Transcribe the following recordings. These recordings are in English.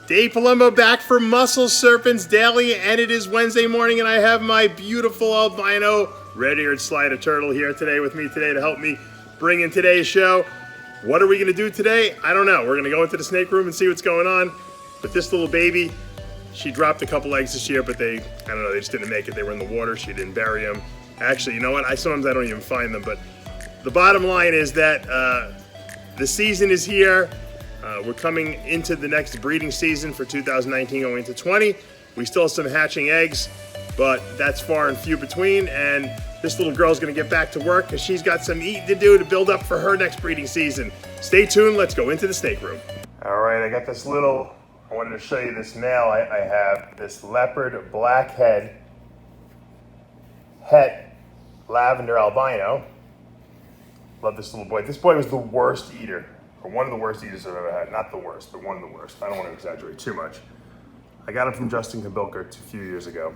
Dave Palumbo back for Muscle Serpents Daily, and it is Wednesday morning, and I have my beautiful albino red-eared slider turtle here today with me today to help me bring in today's show. What are we going to do today? I don't know. We're going to go into the snake room and see what's going on. But this little baby, she dropped a couple eggs this year, but they just didn't make it. They were in the water. She didn't bury them. Actually, you know what? Sometimes I don't even find them. But the bottom line is that the season is here. We're coming into the next breeding season for 2019 going into 20. We still have some hatching eggs, but that's far and few between. And this little girl's going to get back to work because she's got some eating to do to build up for her next breeding season. Stay tuned. Let's go into the snake room. All right, I got this little, I wanted to show you this male. I have this Leopard Blackhead het lavender albino. Love this little boy. This boy was the worst eater. Or one of the worst eaters I've ever had. Not the worst, but one of the worst. I don't want to exaggerate too much. I got him from Justin Kabilker 2 years ago.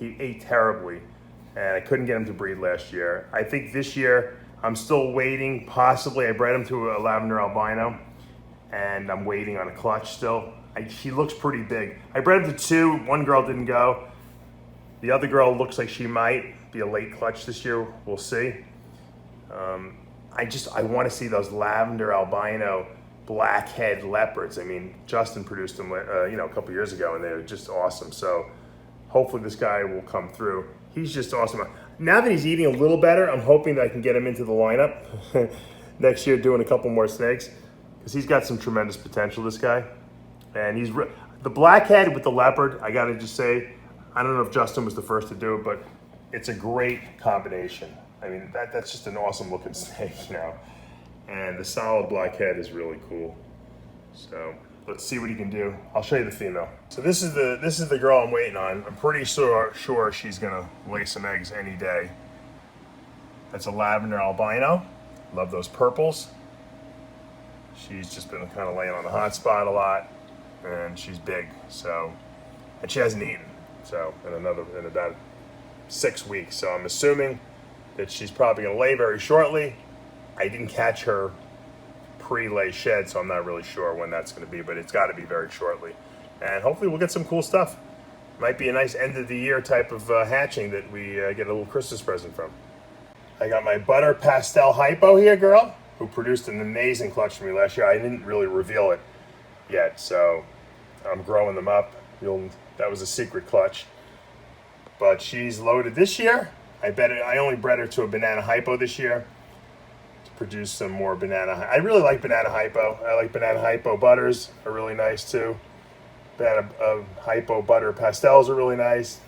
He ate terribly, and I couldn't get him to breed last year. I think this year, I'm still waiting. Possibly, I bred him to a lavender albino, and I'm waiting on a clutch still. He looks pretty big. I bred him to 2. One girl didn't go. The other girl looks like she might be a late clutch this year. We'll see. I want to see those lavender albino blackhead leopards. I mean, Justin produced them, a couple years ago, and they were just awesome. So hopefully this guy will come through. He's just awesome. Now that he's eating a little better, I'm hoping that I can get him into the lineup next year, doing a couple more snakes, because he's got some tremendous potential, this guy. And he's the blackhead with the leopard. I got to just say, I don't know if Justin was the first to do it, but it's a great combination. I mean, that's just an awesome looking snake, And the solid blackhead is really cool. So let's see what he can do. I'll show you the female. So this is the girl I'm waiting on. I'm pretty sure she's gonna lay some eggs any day. That's a lavender albino. Love those purples. She's just been kind of laying on the hot spot a lot, and she's big. And she hasn't eaten. So in about 6 weeks. So I'm assuming that she's probably going to lay very shortly. I didn't catch her pre-lay shed, so I'm not really sure when that's going to be, but it's got to be very shortly. And hopefully we'll get some cool stuff. Might be a nice end of the year type of hatching that we get a little Christmas present from. I got my Butter Pastel Hypo here, girl, who produced an amazing clutch for me last year. I didn't really reveal it yet, so I'm growing them up. That was a secret clutch. But she's loaded this year. I only bred her to a banana hypo this year to produce some more banana. I really like banana hypo. I like banana hypo butters are really nice too. Banana hypo butter pastels are really nice.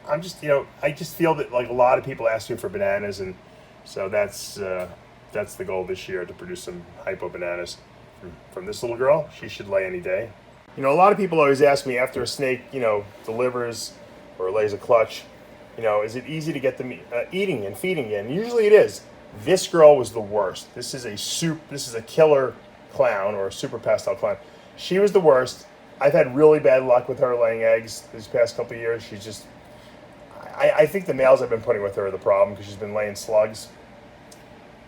I just feel that like a lot of people ask me for bananas, and so that's the goal this year, to produce some hypo bananas from this little girl. She should lay any day. A lot of people always ask me after a snake, delivers or lays a clutch, is it easy to get them eating and feeding again? Usually it is. This girl was the worst. This is a killer clown, or a super pastel clown. She was the worst. I've had really bad luck with her laying eggs these past couple of years. She's just, I think the males I've been putting with her are the problem, because she's been laying slugs.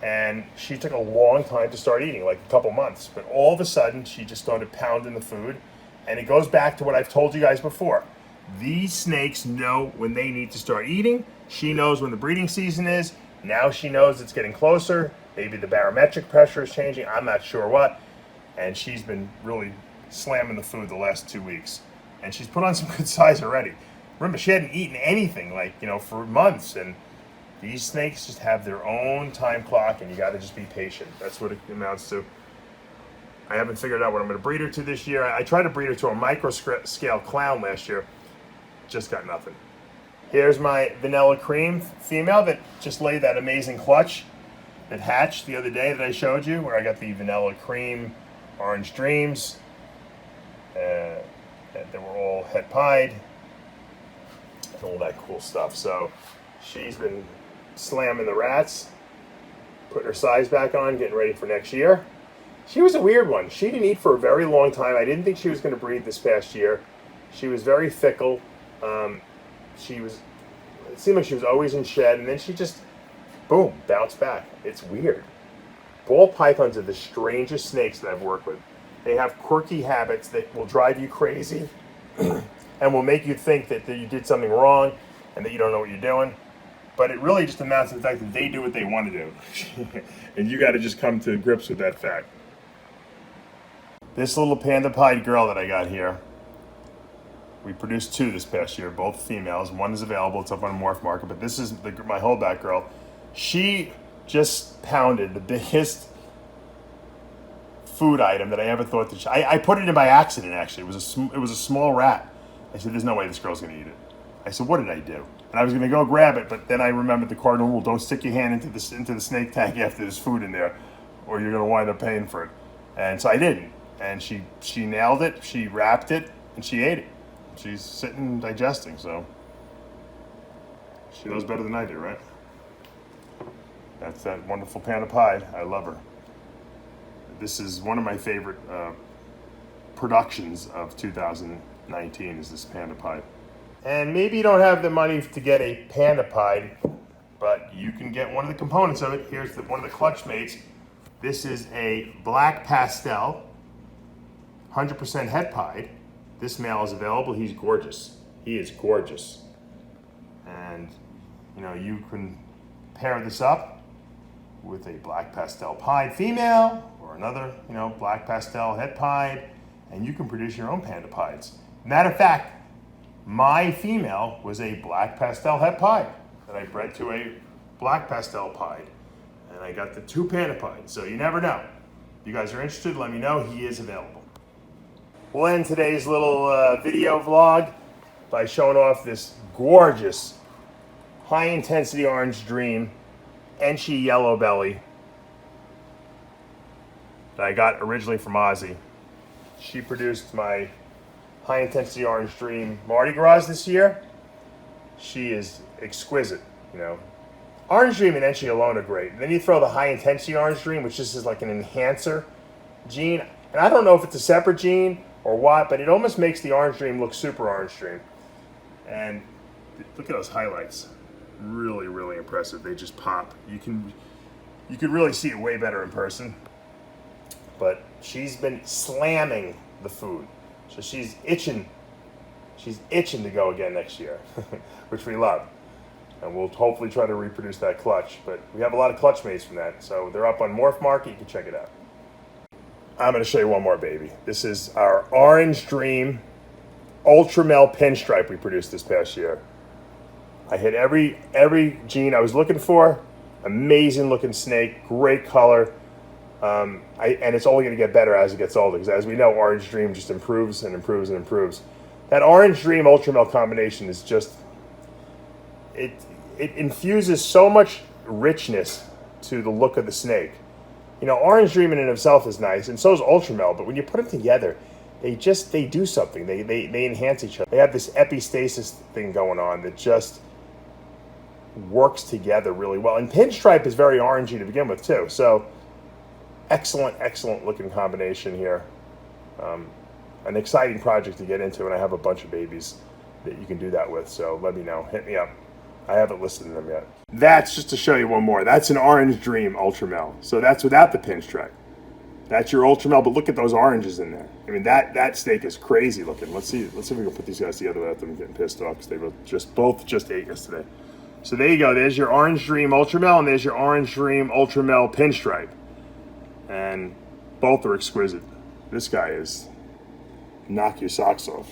And she took a long time to start eating, like a couple months. But all of a sudden, she just started pounding the food. And it goes back to what I've told you guys before. These snakes know when they need to start eating. She knows when the breeding season is. Now she knows it's getting closer. Maybe the barometric pressure is changing. I'm not sure what. And she's been really slamming the food the last 2 weeks. And she's put on some good size already. Remember, she hadn't eaten anything for months. And these snakes just have their own time clock, and you got to just be patient. That's what it amounts to. I haven't figured out what I'm going to breed her to this year. I tried to breed her to a micro-scale clown last year. Just got nothing. Here's my vanilla cream female that just laid that amazing clutch that hatched the other day that I showed you, where I got the vanilla cream orange dreams. They were all het pied and all that cool stuff. So she's been slamming the rats, putting her size back on, getting ready for next year. She was a weird one. She didn't eat for a very long time. I didn't think she was going to breed this past year. She was very fickle. It seemed like she was always in shed, and then she just, boom, bounced back. It's weird. Ball pythons are the strangest snakes that I've worked with. They have quirky habits that will drive you crazy and will make you think that you did something wrong and that you don't know what you're doing. But it really just amounts to the fact that they do what they want to do. And you got to just come to grips with that fact. This little Panda Pied girl that I got here, we produced 2 this past year, both females. One is available, it's up on Morph Market, but this is my holdback girl. She just pounded the biggest food item that I ever thought that I put it in by accident, actually. It was a small rat. I said, there's no way this girl's gonna eat it. I said, what did I do? And I was gonna go grab it, but then I remembered the cardinal rule: don't stick your hand into the snake tank after there's food in there, or you're gonna wind up paying for it. And so I didn't. And she nailed it, she wrapped it, and she ate it. She's sitting digesting, so she knows better than I do, right? That's that wonderful Panda Pied. I love her. This is one of my favorite productions of 2019 is this Panda Pied. And maybe you don't have the money to get a Panda Pied, but you can get one of the components of it. Here's one of the clutch mates. This is a black pastel, 100% het pied. This male is available. He's gorgeous. He is gorgeous. And you can pair this up with a black pastel pied female or another, black pastel het pied, and you can produce your own Panda Pieds. Matter of fact, my female was a black pastel het pied that I bred to a black pastel pied, and I got the 2 Panda Pieds. So you never know. If you guys are interested, let me know. He is available. We'll end today's little video vlog by showing off this gorgeous high intensity orange dream Enchi yellow belly that I got originally from Ozzy. She produced my high intensity orange dream Mardi Gras this year. She is exquisite, Orange dream and Enchi alone are great. Then you throw the high intensity orange dream, which just is like an enhancer gene. And I don't know if it's a separate gene or what, but it almost makes the orange dream look super orange dream. And look at those highlights. Really, really impressive. They just pop. You can really see it way better in person. But she's been slamming the food. So she's itching to go again next year, which we love. And we'll hopefully try to reproduce that clutch. But we have a lot of clutch mates from that. So they're up on Morph Market. You can check it out. I'm going to show you one more baby. This is our Orange Dream Ultramel Pinstripe we produced this past year. I hit every gene I was looking for. Amazing looking snake, great color. And it's only going to get better as it gets older, because as we know, Orange Dream just improves and improves and improves. That Orange Dream Ultramel combination is just, it infuses so much richness to the look of the snake. Orange Dream in and of itself is nice, and so is Ultramel, but when you put them together, they do something. They enhance each other. They have this epistasis thing going on that just works together really well. And Pinstripe is very orangey to begin with too. So excellent looking combination here. An exciting project to get into, and I have a bunch of babies that you can do that with. So let me know. Hit me up. I haven't listed them yet. That's just to show you one more. That's an Orange Dream Ultramel. So that's without the Pinstripe. That's your Ultramel, but look at those oranges in there. I mean, that snake is crazy looking. Let's see if we can put these guys together without them getting pissed off, because they were both ate yesterday. So there you go. There's your Orange Dream Ultramel, and there's your Orange Dream Ultramel Pinstripe. And both are exquisite. This guy is knock your socks off.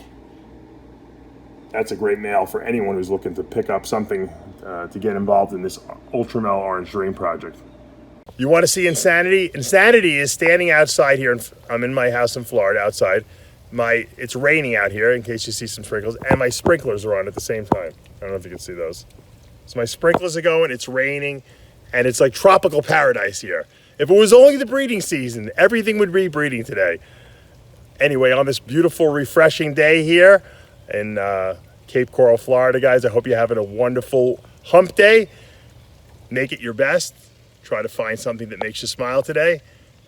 That's a great male for anyone who's looking to pick up something to get involved in this Ultramel Orange Dream project. You want to see insanity? Insanity is standing outside here. I'm in my house in Florida outside. It's raining out here, in case you see some sprinkles, and my sprinklers are on at the same time. I don't know if you can see those. So my sprinklers are going, it's raining, and it's like tropical paradise here. If it was only the breeding season, everything would be breeding today. Anyway, on this beautiful, refreshing day here in Cape Coral, Florida, guys, I hope you're having a wonderful hump day. Make it your best. Try to find something that makes you smile today.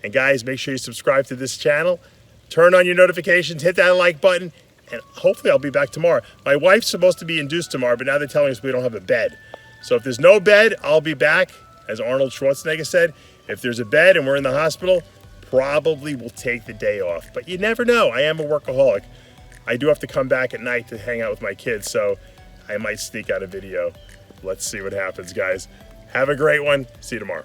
And guys, make sure you subscribe to this channel. Turn on your notifications, hit that like button, and hopefully I'll be back tomorrow. My wife's supposed to be induced tomorrow, but now they're telling us we don't have a bed. So if there's no bed, I'll be back. As Arnold Schwarzenegger said, if there's a bed and we're in the hospital, probably will take the day off, but you never know. I am a workaholic. I do have to come back at night to hang out with my kids, so I might sneak out a video. Let's see what happens, guys. Have a great one. See you tomorrow.